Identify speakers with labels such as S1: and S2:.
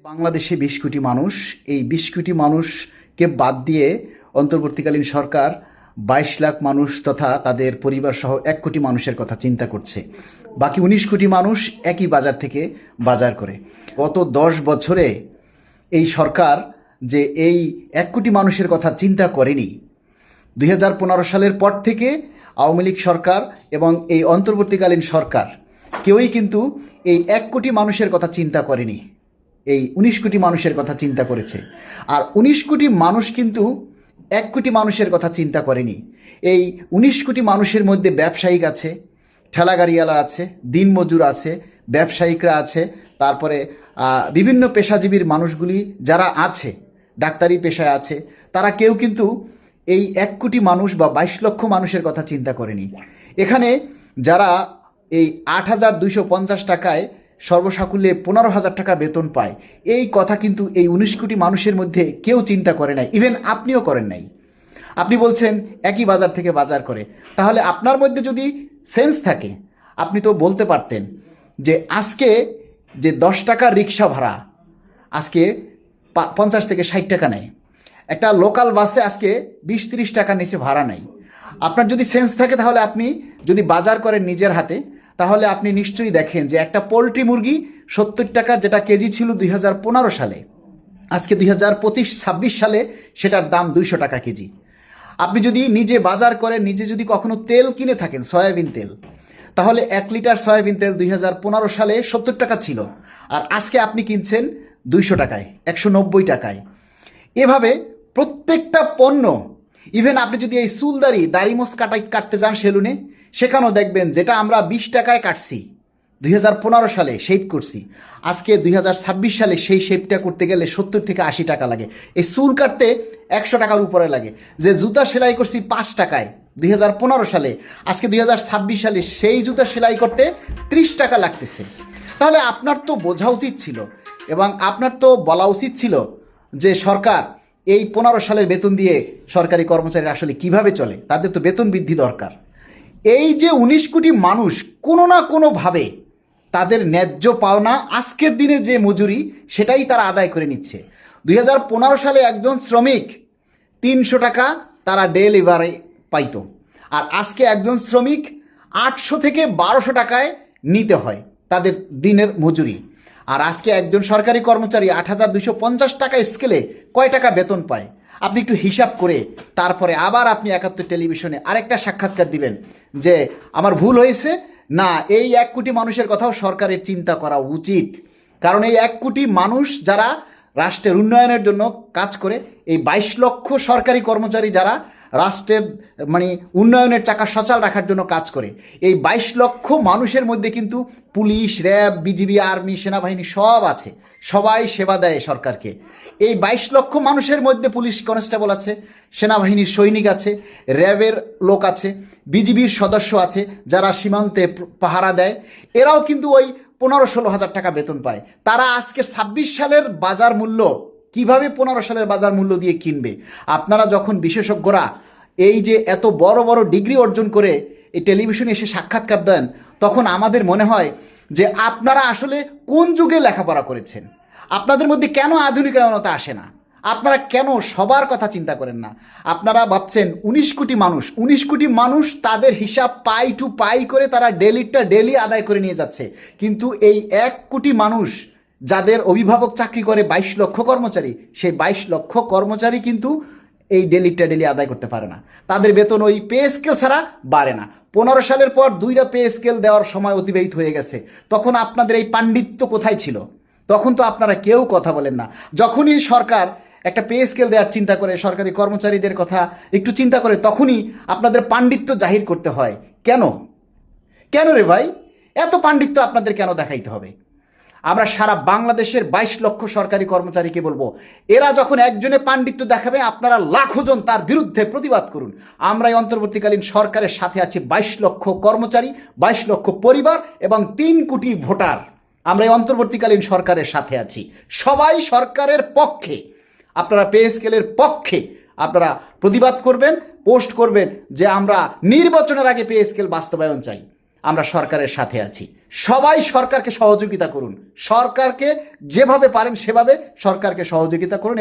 S1: বাংলাদেশে ২০ কোটি মানুষ, এই ২০ কোটি মানুষকে বাদ দিয়ে অন্তর্বর্তীকালীন সরকার ২২ লাখ মানুষ তথা তাদের পরিবার সহ ১ কোটি মানুষের কথা চিন্তা করছে। বাকি ১৯ কোটি মানুষ একই বাজার থেকে বাজার করে। গত ১০ বছরে এই সরকার যে এই ১ কোটি মানুষের কথা চিন্তা করেনি, ২০১৫ সালের পর থেকে আওয়ামী লীগ সরকার এবং এই অন্তর্বর্তীকালীন সরকার কেউই কিন্তু এই ১ কোটি মানুষের কথা চিন্তা করেনি, এই ১৯ কোটি মানুষের কথা চিন্তা করেছে। আর ১৯ কোটি মানুষ কিন্তু ১ কোটি মানুষের কথা চিন্তা করেনি। এই ১৯ কোটি মানুষের মধ্যে ব্যবসায়িক আছে, ঠেলাগাড়িওয়ালা আছে, দিনমজুর আছে, ব্যবসায়িকরা আছে, তারপরে বিভিন্ন পেশাজীবীর মানুষগুলি যারা আছে, ডাক্তারি পেশায় আছে, তারা কেউ কিন্তু এই ১ কোটি মানুষ বা ২২ লক্ষ মানুষের কথা চিন্তা করেনি। এখানে যারা এই ৮,২৫০ টাকায় সর্বসাকুল্যে ১৫,০০০ টাকা বেতন পায়, এই কথা কিন্তু এই ১৯ কোটি মানুষের মধ্যে কেউ চিন্তা করে নাই, ইভেন আপনিও করেন নাই। আপনি বলছেন একই বাজার থেকে বাজার করে, তাহলে আপনার মধ্যে যদি সেন্স থাকে আপনি তো বলতে পারতেন যে আজকে যে ১০ টাকার রিক্সা ভাড়া আজকে ৫০ থেকে ৬০ টাকা নেয়, একটা লোকাল বাসে আজকে ২০-৩০ টাকা নিচে ভাড়া নেয়। আপনার যদি সেন্স থাকে তাহলে আপনি যদি বাজার করেন নিজের হাতে, তাহলে আপনি নিশ্চয়ই দেখেন যে একটা পোলট্রি মুরগি ৭০ টাকা যেটা কেজি ছিল ২০১৫ সালে, আজকে ২০২৫-২৬ সালে সেটার দাম ২০০ টাকা কেজি। আপনি যদি নিজে বাজার করেন, নিজে যদি কখনো তেল কিনে থাকেন, সয়াবিন তেল, তাহলে ১ লিটার সয়াবিন তেল ২০১৫ সালে ৭০ টাকা ছিল, আর আজকে আপনি কিনছেন ২০০ টাকায়, ১৯০ টাকায়। এভাবে প্রত্যেকটা পণ্য, ইভেন আপনি যদি এই দাড়িমোছ কাটতে যান সেলুনে, সেখানেও দেখবেন যেটা আমরা ২০ টাকায় কাটছি ২০১৫ সালে শেভ করছি, আজকে ২০২৬ সালে সেই শেভটা করতে গেলে ৭০ থেকে ৮০ টাকা লাগে। এই চুল কাটতে ১০০ টাকার উপরে লাগে। যে জুতা সেলাই করছি ৫ টাকায় ২০১৫ সালে, আজকে ২০২৬ সালে সেই জুতা সেলাই করতে ৩০ টাকা লাগতেছে। তাহলে আপনার তো বোঝা উচিত ছিল এবং আপনার তো বলা উচিত ছিল যে সরকার এই ১৫ সালের বেতন দিয়ে সরকারি কর্মচারীরা আসলে কিভাবে চলে, তাদের তো বেতন বৃদ্ধি দরকার। এই যে ১৯ কোটি মানুষ কোনো না কোনোভাবে তাদের ন্যায্য পাওনা, আজকের দিনে যে মজুরি সেটাই তারা আদায় করে নিচ্ছে। ২০১৫ সালে একজন শ্রমিক ৩০০ টাকা তারা ডে লেবারে পাইত, আর আজকে একজন শ্রমিক ৮০০ থেকে ১২০০ টাকায় নিতে হয় তাদের দিনের মজুরি। আর আজকে একজন সরকারি কর্মচারী ৮,২৫০ টাকা স্কেলে কয় টাকা বেতন পায় আপনি একটু হিসাব করে তারপরে আবার আপনি ৭১ টেলিভিশনে আরেকটা সাক্ষাৎকার দিবেন যে আমার ভুল হয়েছে, না এই ১ কোটি মানুষের কথাও সরকারের চিন্তা করা উচিত। কারণ এই ১ কোটি মানুষ যারা রাষ্ট্রের উন্নয়নের জন্য কাজ করে, এই ২২ লক্ষ সরকারি কর্মচারী যারা রাষ্ট্রের উন্নয়নের চাকা সচল রাখার জন্য কাজ করে, এই ২২ লক্ষ মানুষের মধ্যে কিন্তু পুলিশ, র্যাব, বিজিবি, আর্মি, সেনাবাহিনী সব আছে, সবাই সেবা দেয় সরকারকে। এই ২২ লক্ষ মানুষের মধ্যে পুলিশ কনস্টেবল আছে, সেনাবাহিনীর সৈনিক আছে, র্যাবের লোক আছে, বিজিবির সদস্য আছে যারা সীমান্তে পাহারা দেয়, এরাও কিন্তু ওই ১৫-১৬ হাজার টাকা বেতন পায়। তারা আজকের ২৬ সালের বাজার মূল্য কিভাবে ১৫ সালের বাজার মূল্য দিয়ে কিনবে? আপনারা যখন বিশেষজ্ঞরা এই যে এত বড় বড় ডিগ্রি অর্জন করে এই টেলিভিশনে এসে সাক্ষাৎকার দেন, তখন আমাদের মনে হয় যে আপনারা আসলে কোন যুগে লেখাপড়া করেছেন, আপনাদের মধ্যে কেন আধুনিকায়নতা আসে না, আপনারা কেন সবার কথা চিন্তা করেন না? আপনারা ভাবছেন ১৯ কোটি মানুষ, ১৯ কোটি মানুষ তাদের হিসাব পাই টু পাই করে তারা ডেলি আদায় করে নিয়ে যাচ্ছে, কিন্তু এই ১ কোটি মানুষ যাদের অভিভাবক চাকরি করে ২২ লক্ষ কর্মচারী, সেই ২২ লক্ষ কর্মচারী কিন্তু এই ডেলি আদায় করতে পারে না। তাদের বেতন ওই পে স্কেল ছাড়া বাড়ে না। ১৫ সালের পর ২টা পে স্কেল দেওয়ার সময় অতিবাহিত হয়ে গেছে, তখন আপনাদের এই পাণ্ডিত্য কোথায় ছিল? তখন তো আপনারা কেউ কথা বলেন না। যখনই সরকার একটা পে স্কেল দেওয়ার চিন্তা করে, সরকারি কর্মচারীদের কথা একটু চিন্তা করে, তখনই আপনাদের পাণ্ডিত্য জাহির করতে হয়। কেন রে ভাই, এত পাণ্ডিত্য আপনাদের কেন দেখাইতে হবে? আমরা সারা বাংলাদেশের ২২ লক্ষ সরকারি কর্মচারীকে বলবো, এরা যখন একজনে পাণ্ডিত্য দেখাবে আপনারা লাখো জন তার বিরুদ্ধে প্রতিবাদ করুন। আমরা এই অন্তর্বর্তীকালীন সরকারের সাথে আছি ২২ লক্ষ কর্মচারী, ২২ লক্ষ পরিবার এবং ৩ কোটি ভোটার। আমরা এই অন্তর্বর্তীকালীন সরকারের সাথে আছি, সবাই সরকারের পক্ষে। আপনারা পে স্কেলের পক্ষে আপনারা প্রতিবাদ করবেন, পোস্ট করবেন যে আমরা নির্বাচনের আগে পে স্কেল বাস্তবায়ন চাই, আমরা সরকারের সাথে আছি। সবাই সরকারকে সহযোগিতা করুন, সরকারকে যেভাবে পারেন সেভাবে সরকারকে সহযোগিতা করুন।